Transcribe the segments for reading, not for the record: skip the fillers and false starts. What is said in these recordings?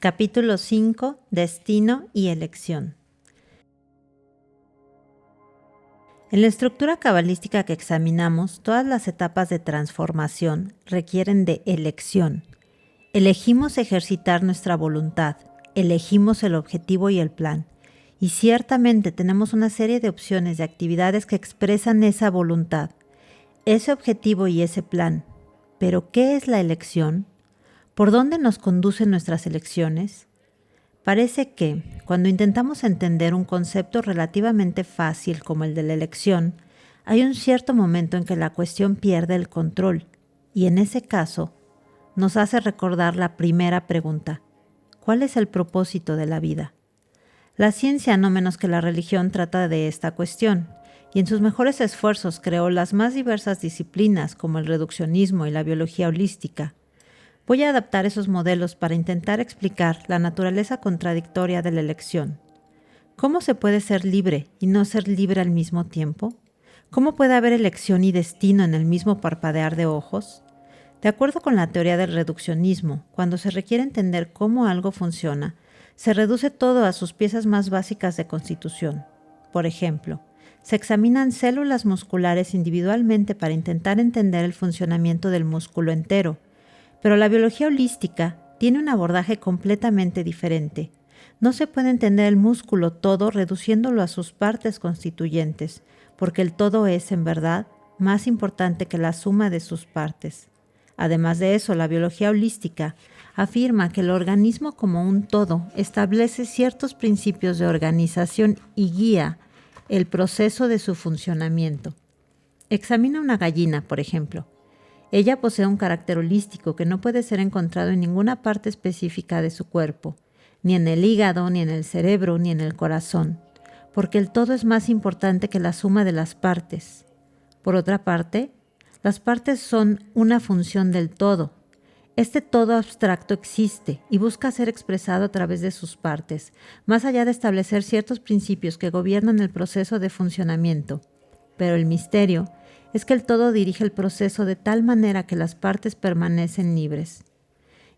Capítulo 5. Destino y elección. En la estructura cabalística que examinamos, todas las etapas de transformación requieren de elección. Elegimos ejercitar nuestra voluntad, elegimos el objetivo y el plan, y ciertamente tenemos una serie de opciones de actividades que expresan esa voluntad, ese objetivo y ese plan. Pero, ¿qué es la elección? ¿Por dónde nos conducen nuestras elecciones? Parece que, cuando intentamos entender un concepto relativamente fácil como el de la elección, hay un cierto momento en que la cuestión pierde el control, y en ese caso, nos hace recordar la primera pregunta: ¿cuál es el propósito de la vida? La ciencia, no menos que la religión, trata de esta cuestión, y en sus mejores esfuerzos creó las más diversas disciplinas como el reduccionismo y la biología holística. Voy a adaptar esos modelos para intentar explicar la naturaleza contradictoria de la elección. ¿Cómo se puede ser libre y no ser libre al mismo tiempo? ¿Cómo puede haber elección y destino en el mismo parpadear de ojos? De acuerdo con la teoría del reduccionismo, cuando se requiere entender cómo algo funciona, se reduce todo a sus piezas más básicas de constitución. Por ejemplo, se examinan células musculares individualmente para intentar entender el funcionamiento del músculo entero. Pero la biología holística tiene un abordaje completamente diferente. No se puede entender el músculo todo reduciéndolo a sus partes constituyentes, porque el todo es, en verdad, más importante que la suma de sus partes. Además de eso, la biología holística afirma que el organismo como un todo establece ciertos principios de organización y guía el proceso de su funcionamiento. Examina una gallina, por ejemplo. Ella posee un carácter holístico que no puede ser encontrado en ninguna parte específica de su cuerpo, ni en el hígado, ni en el cerebro, ni en el corazón, porque el todo es más importante que la suma de las partes. Por otra parte, las partes son una función del todo. Este todo abstracto existe y busca ser expresado a través de sus partes, más allá de establecer ciertos principios que gobiernan el proceso de funcionamiento. Pero el misterio es que el todo dirige el proceso de tal manera que las partes permanecen libres.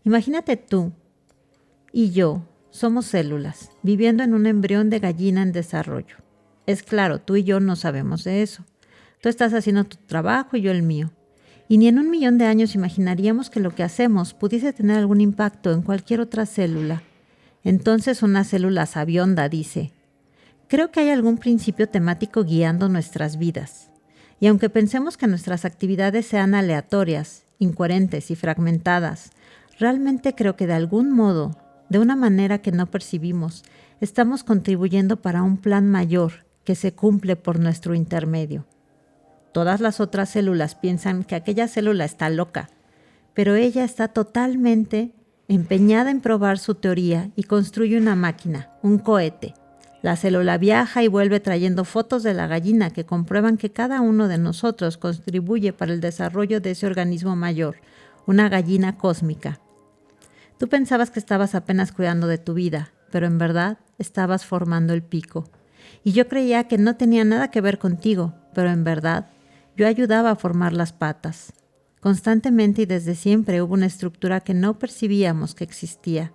Imagínate tú y yo somos células, viviendo en un embrión de gallina en desarrollo. Es claro, tú y yo no sabemos de eso. Tú estás haciendo tu trabajo y yo el mío. Y ni en 1.000.000 de años imaginaríamos que lo que hacemos pudiese tener algún impacto en cualquier otra célula. Entonces una célula sabionda dice: creo que hay algún principio temático guiando nuestras vidas. Y aunque pensemos que nuestras actividades sean aleatorias, incoherentes y fragmentadas, realmente creo que de algún modo, de una manera que no percibimos, estamos contribuyendo para un plan mayor que se cumple por nuestro intermedio. Todas las otras células piensan que aquella célula está loca, pero ella está totalmente empeñada en probar su teoría y construye una máquina, un cohete. La célula viaja y vuelve trayendo fotos de la gallina que comprueban que cada uno de nosotros contribuye para el desarrollo de ese organismo mayor, una gallina cósmica. Tú pensabas que estabas apenas cuidando de tu vida, pero en verdad estabas formando el pico. Y yo creía que no tenía nada que ver contigo, pero en verdad yo ayudaba a formar las patas. Constantemente y desde siempre hubo una estructura que no percibíamos que existía,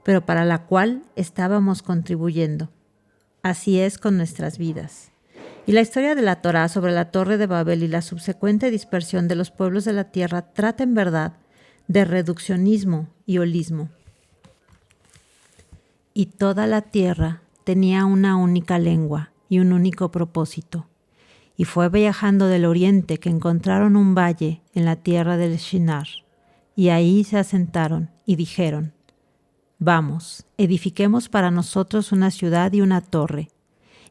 pero para la cual estábamos contribuyendo. Así es con nuestras vidas. Y la historia de la Torá sobre la Torre de Babel y la subsecuente dispersión de los pueblos de la tierra trata en verdad de reduccionismo y holismo. Y toda la tierra tenía una única lengua y un único propósito. Y fue viajando del oriente que encontraron un valle en la tierra del Shinar. Y ahí se asentaron y dijeron: vamos, edifiquemos para nosotros una ciudad y una torre,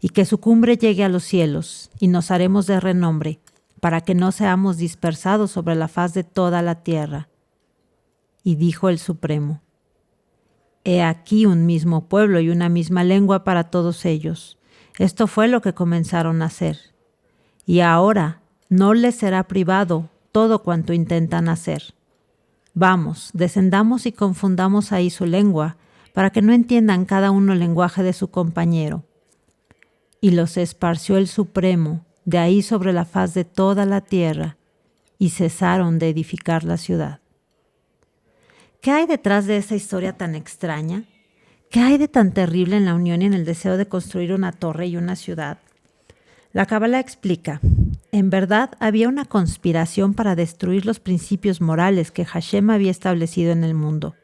y que su cumbre llegue a los cielos, y nos haremos de renombre, para que no seamos dispersados sobre la faz de toda la tierra. Y dijo el Supremo: he aquí un mismo pueblo y una misma lengua para todos ellos. Esto fue lo que comenzaron a hacer. Y ahora no les será privado todo cuanto intentan hacer. Vamos, descendamos y confundamos ahí su lengua, para que no entiendan cada uno el lenguaje de su compañero. Y los esparció el Supremo de ahí sobre la faz de toda la tierra, y cesaron de edificar la ciudad. ¿Qué hay detrás de esa historia tan extraña? ¿Qué hay de tan terrible en la unión y en el deseo de construir una torre y una ciudad? La Cábala explica, en verdad había una conspiración para destruir los principios morales que Hashem había establecido en el mundo.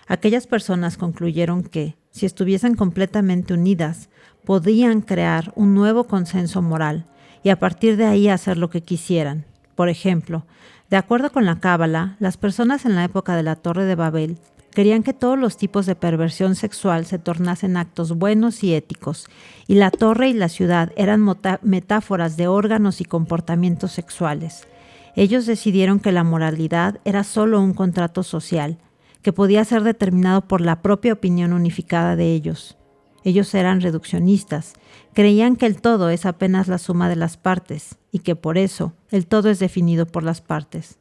Aquellas personas concluyeron que, si estuviesen completamente unidas, podían crear un nuevo consenso moral y a partir de ahí hacer lo que quisieran. Por ejemplo, de acuerdo con la Cábala, las personas en la época de la Torre de Babel querían que todos los tipos de perversión sexual se tornasen actos buenos y éticos, y la torre y la ciudad eran metáforas de órganos y comportamientos sexuales. Ellos decidieron que la moralidad era solo un contrato social, que podía ser determinado por la propia opinión unificada de ellos. Ellos eran reduccionistas, creían que el todo es apenas la suma de las partes, y que por eso el todo es definido por las partes.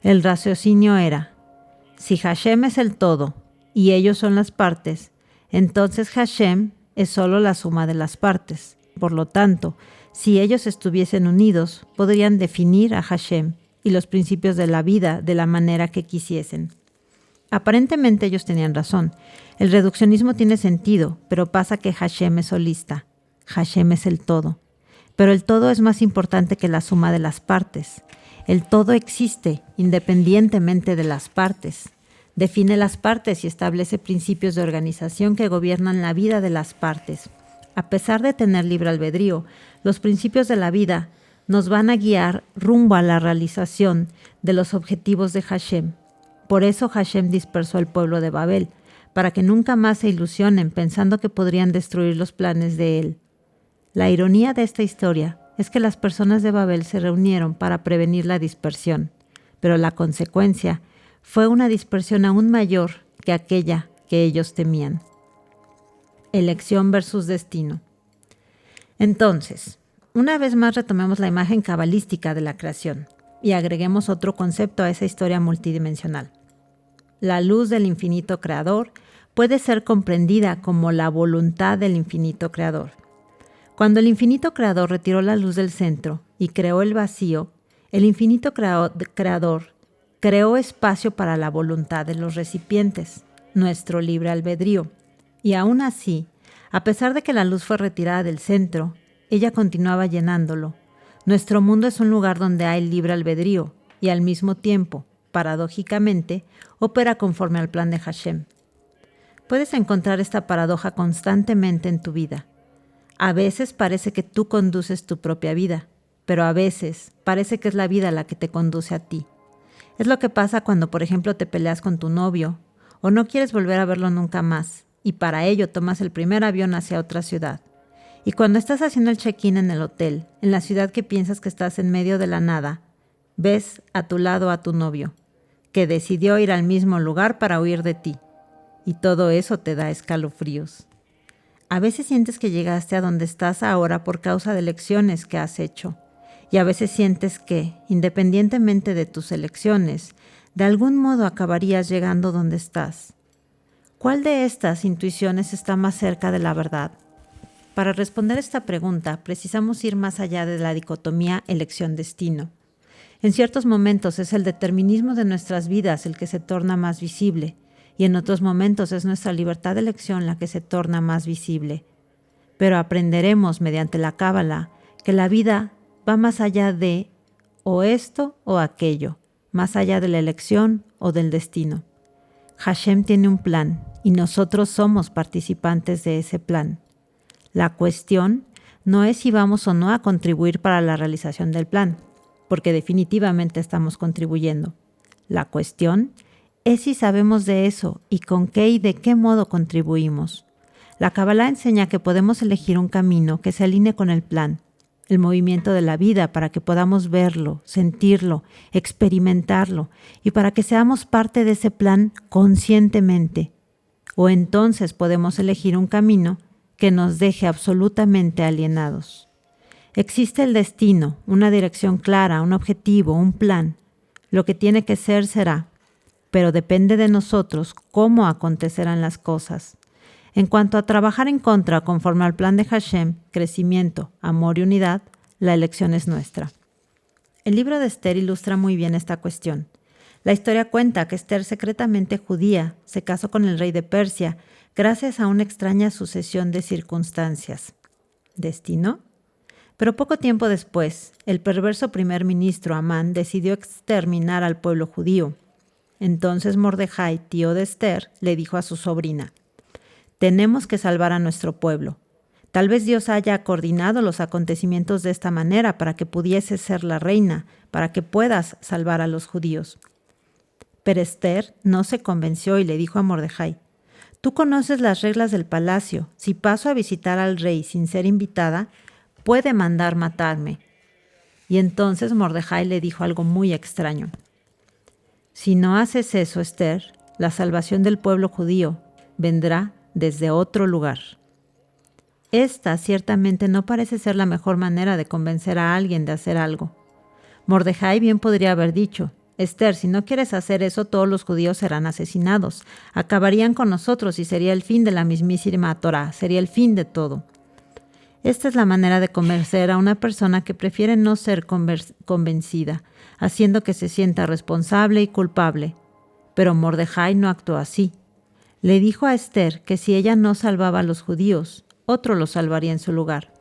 El raciocinio era: si Hashem es el todo y ellos son las partes, entonces Hashem es solo la suma de las partes. Por lo tanto, si ellos estuviesen unidos, podrían definir a Hashem y los principios de la vida de la manera que quisiesen. Aparentemente ellos tenían razón. El reduccionismo tiene sentido, pero pasa que Hashem es holista. Hashem es el todo. Pero el todo es más importante que la suma de las partes. El todo existe independientemente de las partes. Define las partes y establece principios de organización que gobiernan la vida de las partes. A pesar de tener libre albedrío, los principios de la vida nos van a guiar rumbo a la realización de los objetivos de Hashem. Por eso Hashem dispersó al pueblo de Babel, para que nunca más se ilusionen pensando que podrían destruir los planes de él. La ironía de esta historia es que las personas de Babel se reunieron para prevenir la dispersión, pero la consecuencia fue una dispersión aún mayor que aquella que ellos temían. Elección versus destino. Entonces, una vez más retomemos la imagen cabalística de la creación y agreguemos otro concepto a esa historia multidimensional. La luz del infinito creador puede ser comprendida como la voluntad del infinito creador. Cuando el infinito creador retiró la luz del centro y creó el vacío, el infinito creador creó espacio para la voluntad de los recipientes, nuestro libre albedrío. Y aún así, a pesar de que la luz fue retirada del centro, ella continuaba llenándolo. Nuestro mundo es un lugar donde hay libre albedrío y al mismo tiempo, paradójicamente, opera conforme al plan de Hashem. Puedes encontrar esta paradoja constantemente en tu vida. A veces parece que tú conduces tu propia vida, pero a veces parece que es la vida la que te conduce a ti. Es lo que pasa cuando, por ejemplo, te peleas con tu novio o no quieres volver a verlo nunca más y para ello tomas el primer avión hacia otra ciudad. Y cuando estás haciendo el check-in en el hotel, en la ciudad que piensas que estás en medio de la nada, ves a tu lado a tu novio, que decidió ir al mismo lugar para huir de ti. Y todo eso te da escalofríos. A veces sientes que llegaste a donde estás ahora por causa de elecciones que has hecho. Y a veces sientes que, independientemente de tus elecciones, de algún modo acabarías llegando donde estás. ¿Cuál de estas intuiciones está más cerca de la verdad? Para responder esta pregunta, precisamos ir más allá de la dicotomía elección-destino. En ciertos momentos es el determinismo de nuestras vidas el que se torna más visible, y en otros momentos es nuestra libertad de elección la que se torna más visible. Pero aprenderemos mediante la Cábala que la vida va más allá de o esto o aquello, más allá de la elección o del destino. Hashem tiene un plan y nosotros somos participantes de ese plan. La cuestión no es si vamos o no a contribuir para la realización del plan, porque definitivamente estamos contribuyendo. La cuestión es si sabemos de eso y con qué y de qué modo contribuimos. La Cábala enseña que podemos elegir un camino que se alinee con el plan, el movimiento de la vida para que podamos verlo, sentirlo, experimentarlo y para que seamos parte de ese plan conscientemente. O entonces podemos elegir un camino que nos deje absolutamente alienados. Existe el destino, una dirección clara, un objetivo, un plan. Lo que tiene que ser será, pero depende de nosotros cómo acontecerán las cosas. En cuanto a trabajar en contra conforme al plan de Hashem, crecimiento, amor y unidad, la elección es nuestra. El libro de Esther ilustra muy bien esta cuestión. La historia cuenta que Esther, secretamente judía, se casó con el rey de Persia gracias a una extraña sucesión de circunstancias. ¿Destino? Pero poco tiempo después, el perverso primer ministro Amán decidió exterminar al pueblo judío. Entonces Mordejai, tío de Esther, le dijo a su sobrina: «Tenemos que salvar a nuestro pueblo. Tal vez Dios haya coordinado los acontecimientos de esta manera para que pudiese ser la reina, para que puedas salvar a los judíos». Pero Esther no se convenció y le dijo a Mordejai: «Tú conoces las reglas del palacio. Si paso a visitar al rey sin ser invitada, puede mandar matarme». Y entonces Mordejai le dijo algo muy extraño: «Si no haces eso, Esther, la salvación del pueblo judío vendrá desde otro lugar». Esta ciertamente no parece ser la mejor manera de convencer a alguien de hacer algo. Mordejai bien podría haber dicho: «Esther, si no quieres hacer eso, todos los judíos serán asesinados. Acabarían con nosotros y sería el fin de la mismísima Torá, sería el fin de todo». Esta es la manera de convencer a una persona que prefiere no ser convencida, haciendo que se sienta responsable y culpable. Pero Mordejai no actuó así. Le dijo a Esther que si ella no salvaba a los judíos, otro los salvaría en su lugar.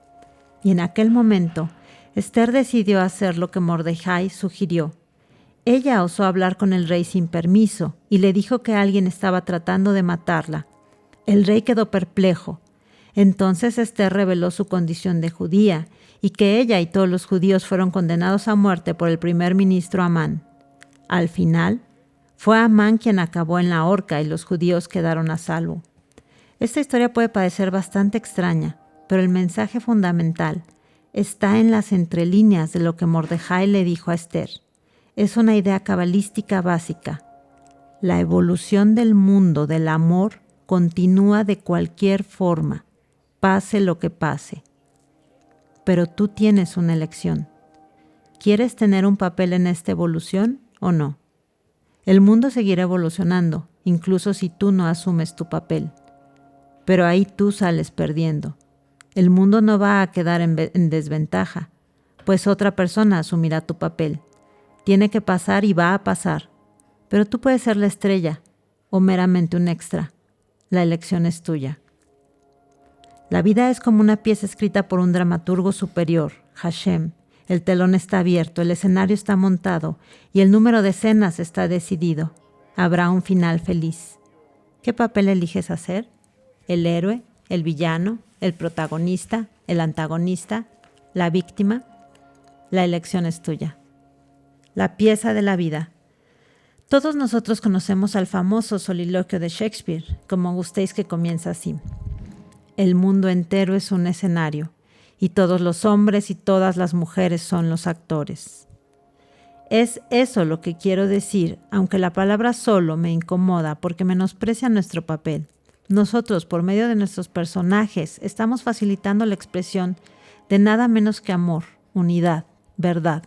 Y en aquel momento, Esther decidió hacer lo que Mordejai sugirió. Ella osó hablar con el rey sin permiso y le dijo que alguien estaba tratando de matarla. El rey quedó perplejo. Entonces Esther reveló su condición de judía y que ella y todos los judíos fueron condenados a muerte por el primer ministro Amán. Al final, fue Amán quien acabó en la horca y los judíos quedaron a salvo. Esta historia puede parecer bastante extraña, pero el mensaje fundamental está en las entrelíneas de lo que Mordejai le dijo a Esther. Es una idea cabalística básica. La evolución del mundo del amor continúa de cualquier forma, pase lo que pase. Pero tú tienes una elección. ¿Quieres tener un papel en esta evolución o no? El mundo seguirá evolucionando, incluso si tú no asumes tu papel. Pero ahí tú sales perdiendo. El mundo no va a quedar en desventaja, pues otra persona asumirá tu papel. Tiene que pasar y va a pasar. Pero tú puedes ser la estrella o meramente un extra. La elección es tuya. La vida es como una pieza escrita por un dramaturgo superior, Hashem. El telón está abierto, el escenario está montado y el número de escenas está decidido. Habrá un final feliz. ¿Qué papel eliges hacer? ¿El héroe? ¿El villano? ¿El protagonista? ¿El antagonista? ¿La víctima? La elección es tuya. La pieza de la vida. Todos nosotros conocemos al famoso soliloquio de Shakespeare, como gustéis, que comienza así: «El mundo entero es un escenario, y todos los hombres y todas las mujeres son los actores». Es eso lo que quiero decir, aunque la palabra solo me incomoda porque menosprecia nuestro papel. Nosotros, por medio de nuestros personajes, estamos facilitando la expresión de nada menos que amor, unidad, verdad,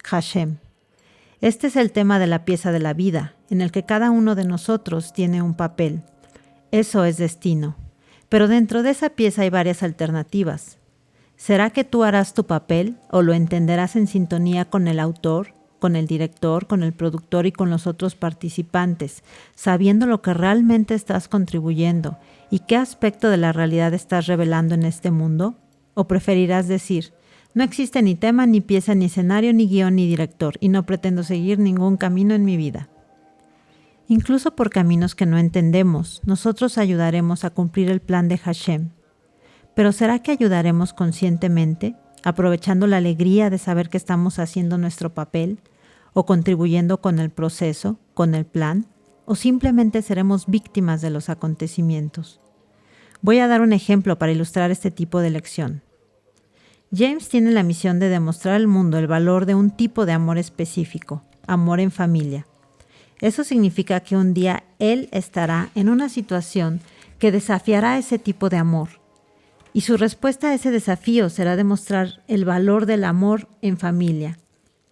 Hashem. Este es el tema de la pieza de la vida, en el que cada uno de nosotros tiene un papel. Eso es destino. Pero dentro de esa pieza hay varias alternativas. ¿Será que tú harás tu papel o lo entenderás en sintonía con el autor, con el director, con el productor y con los otros participantes, sabiendo lo que realmente estás contribuyendo y qué aspecto de la realidad estás revelando en este mundo? ¿O preferirás decir: no existe ni tema, ni pieza, ni escenario, ni guión, ni director, y no pretendo seguir ningún camino en mi vida? Incluso por caminos que no entendemos, nosotros ayudaremos a cumplir el plan de Hashem. Pero ¿será que ayudaremos conscientemente, aprovechando la alegría de saber que estamos haciendo nuestro papel, o contribuyendo con el proceso, con el plan, o simplemente seremos víctimas de los acontecimientos? Voy a dar un ejemplo para ilustrar este tipo de lección. James tiene la misión de demostrar al mundo el valor de un tipo de amor específico, amor en familia. Eso significa que un día él estará en una situación que desafiará ese tipo de amor. Y su respuesta a ese desafío será demostrar el valor del amor en familia.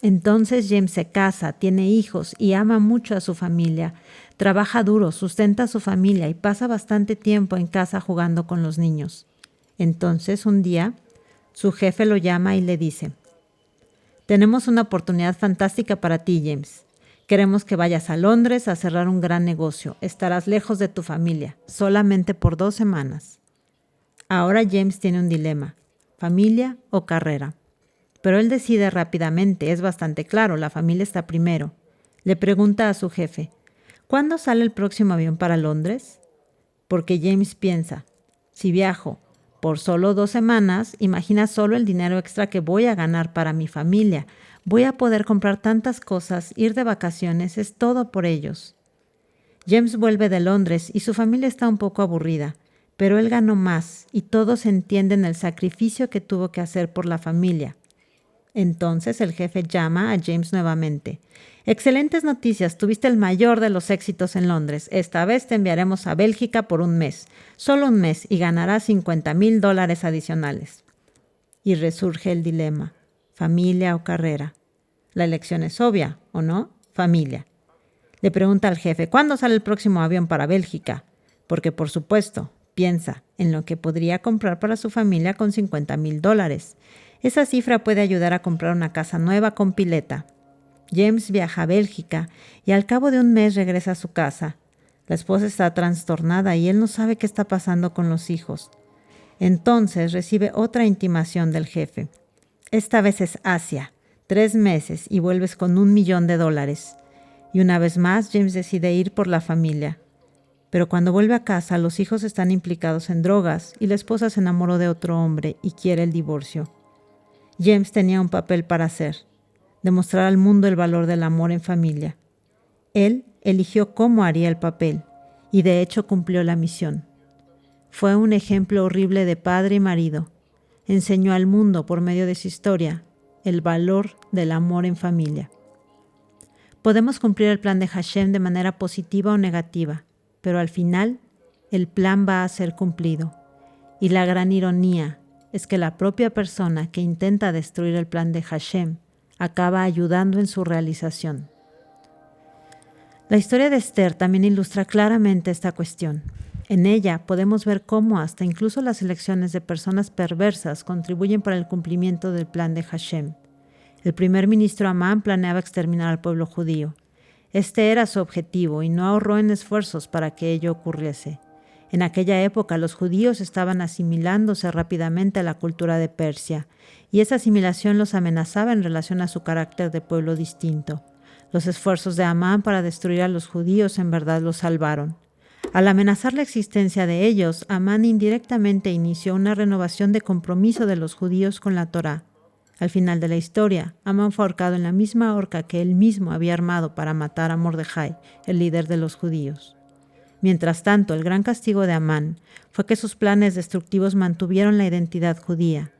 Entonces James se casa, tiene hijos y ama mucho a su familia. Trabaja duro, sustenta a su familia y pasa bastante tiempo en casa jugando con los niños. Entonces un día su jefe lo llama y le dice: «Tenemos una oportunidad fantástica para ti, James. Queremos que vayas a Londres a cerrar un gran negocio. Estarás lejos de tu familia, solamente por 2 semanas. Ahora James tiene un dilema, familia o carrera. Pero él decide rápidamente, es bastante claro, la familia está primero. Le pregunta a su jefe, ¿cuándo sale el próximo avión para Londres? Porque James piensa, si viajo por solo 2 semanas, imagina solo el dinero extra que voy a ganar para mi familia. Voy a poder comprar tantas cosas, ir de vacaciones, es todo por ellos. James vuelve de Londres y su familia está un poco aburrida, pero él ganó más y todos entienden el sacrificio que tuvo que hacer por la familia. Entonces el jefe llama a James nuevamente. Excelentes noticias, tuviste el mayor de los éxitos en Londres. Esta vez te enviaremos a Bélgica por 1 mes, solo 1 mes, y ganarás $50,000 adicionales. Y resurge el dilema, familia o carrera. La elección es obvia, ¿o no? Familia. Le pregunta al jefe, ¿cuándo sale el próximo avión para Bélgica? Porque, por supuesto, piensa en lo que podría comprar para su familia con $50,000. Esa cifra puede ayudar a comprar una casa nueva con pileta. James viaja a Bélgica y al cabo de 1 mes regresa a su casa. La esposa está trastornada y él no sabe qué está pasando con los hijos. Entonces recibe otra intimación del jefe. Esta vez es Asia, 3 meses y vuelves con $1 millón. Y una vez más James decide ir por la familia. Pero cuando vuelve a casa los hijos están implicados en drogas y la esposa se enamoró de otro hombre y quiere el divorcio. James tenía un papel para hacer, demostrar al mundo el valor del amor en familia. Él eligió cómo haría el papel y de hecho cumplió la misión. Fue un ejemplo horrible de padre y marido. Enseñó al mundo por medio de su historia el valor del amor en familia. Podemos cumplir el plan de Hashem de manera positiva o negativa, pero al final el plan va a ser cumplido. Y la gran ironía es que la propia persona que intenta destruir el plan de Hashem acaba ayudando en su realización. La historia de Esther también ilustra claramente esta cuestión. En ella podemos ver cómo hasta incluso las elecciones de personas perversas contribuyen para el cumplimiento del plan de Hashem. El primer ministro Amán planeaba exterminar al pueblo judío. Este era su objetivo y no ahorró en esfuerzos para que ello ocurriese. En aquella época los judíos estaban asimilándose rápidamente a la cultura de Persia, y esa asimilación los amenazaba en relación a su carácter de pueblo distinto. Los esfuerzos de Amán para destruir a los judíos en verdad los salvaron. Al amenazar la existencia de ellos, Amán indirectamente inició una renovación de compromiso de los judíos con la Torá. Al final de la historia, Amán fue ahorcado en la misma horca que él mismo había armado para matar a Mordejai, el líder de los judíos. Mientras tanto, el gran castigo de Amán fue que sus planes destructivos mantuvieron la identidad judía.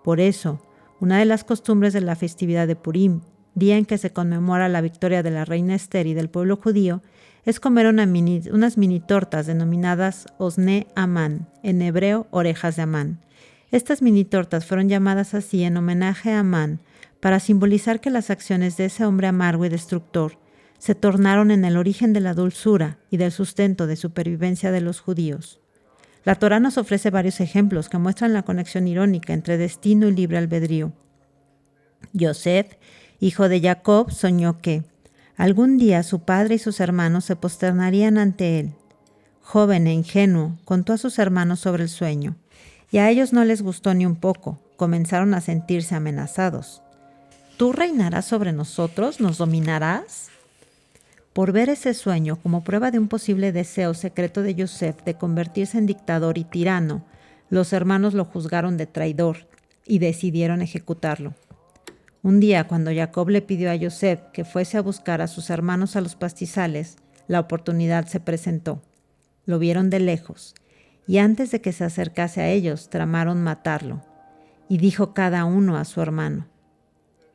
Por eso, una de las costumbres de la festividad de Purim, día en que se conmemora la victoria de la reina Esther y del pueblo judío, es comer unas mini tortas denominadas Osne Amán, en hebreo orejas de Amán. Estas mini tortas fueron llamadas así en homenaje a Amán para simbolizar que las acciones de ese hombre amargo y destructor se tornaron en el origen de la dulzura y del sustento de supervivencia de los judíos. La Torá nos ofrece varios ejemplos que muestran la conexión irónica entre destino y libre albedrío. Yosef, hijo de Jacob, soñó que algún día su padre y sus hermanos se posternarían ante él. Joven e ingenuo, contó a sus hermanos sobre el sueño, y a ellos no les gustó ni un poco, comenzaron a sentirse amenazados. ¿Tú reinarás sobre nosotros? ¿Nos dominarás? Por ver ese sueño como prueba de un posible deseo secreto de Yosef de convertirse en dictador y tirano, los hermanos lo juzgaron de traidor y decidieron ejecutarlo. Un día, cuando Jacob le pidió a Yosef que fuese a buscar a sus hermanos a los pastizales, la oportunidad se presentó. Lo vieron de lejos, y antes de que se acercase a ellos, tramaron matarlo. Y dijo cada uno a su hermano,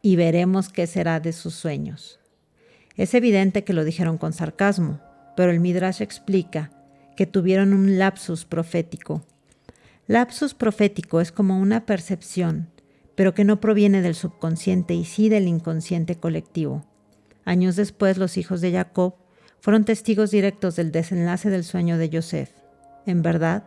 y veremos qué será de sus sueños. Es evidente que lo dijeron con sarcasmo, pero el Midrash explica que tuvieron un lapsus profético. Lapsus profético es como una percepción, pero que no proviene del subconsciente y sí del inconsciente colectivo. Años después, los hijos de Jacob fueron testigos directos del desenlace del sueño de Yosef. En verdad,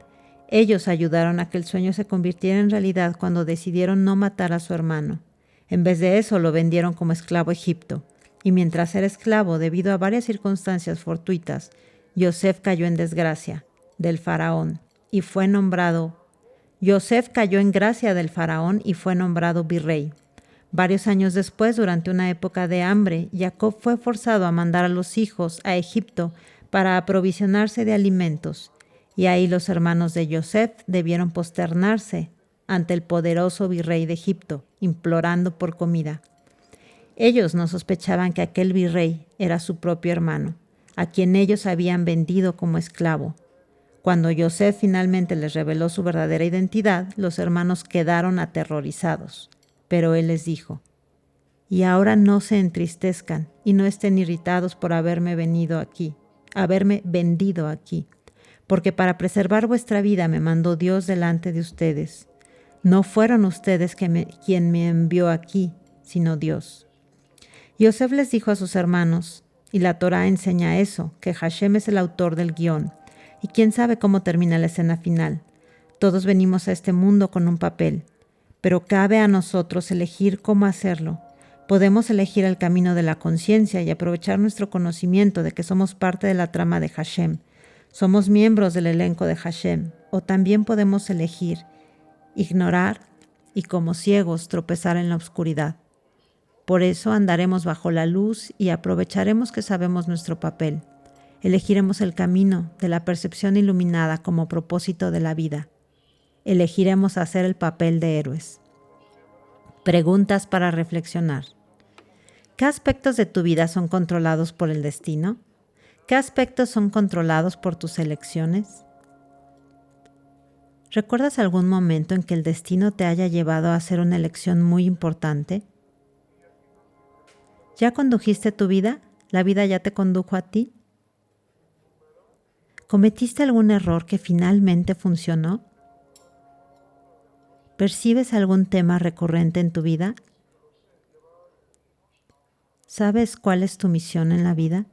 ellos ayudaron a que el sueño se convirtiera en realidad cuando decidieron no matar a su hermano. En vez de eso, lo vendieron como esclavo a Egipto, Y mientras era esclavo, debido a varias circunstancias fortuitas, Yosef cayó en desgracia del faraón y fue nombrado. Yosef cayó en gracia del faraón y fue nombrado virrey. Varios años después, durante una época de hambre, Jacob fue forzado a mandar a los hijos a Egipto para aprovisionarse de alimentos, y ahí los hermanos de Yosef debieron posternarse ante el poderoso virrey de Egipto, implorando por comida. Ellos no sospechaban que aquel virrey era su propio hermano, a quien ellos habían vendido como esclavo. Cuando Yosef finalmente les reveló su verdadera identidad, los hermanos quedaron aterrorizados. Pero él les dijo: «Y ahora no se entristezcan y no estén irritados por haberme vendido aquí, porque para preservar vuestra vida me mandó Dios delante de ustedes. No fueron ustedes quien me envió aquí, sino Dios». Yosef les dijo a sus hermanos, y la Torá enseña eso, que Hashem es el autor del guión, y quién sabe cómo termina la escena final. Todos venimos a este mundo con un papel, pero cabe a nosotros elegir cómo hacerlo. Podemos elegir el camino de la conciencia y aprovechar nuestro conocimiento de que somos parte de la trama de Hashem. Somos miembros del elenco de Hashem, o también podemos elegir ignorar y como ciegos tropezar en la oscuridad. Por eso andaremos bajo la luz y aprovecharemos que sabemos nuestro papel. Elegiremos el camino de la percepción iluminada como propósito de la vida. Elegiremos hacer el papel de héroes. Preguntas para reflexionar. ¿Qué aspectos de tu vida son controlados por el destino? ¿Qué aspectos son controlados por tus elecciones? ¿Recuerdas algún momento en que el destino te haya llevado a hacer una elección muy importante? ¿Ya condujiste tu vida? ¿La vida ya te condujo a ti? ¿Cometiste algún error que finalmente funcionó? ¿Percibes algún tema recurrente en tu vida? ¿Sabes cuál es tu misión en la vida?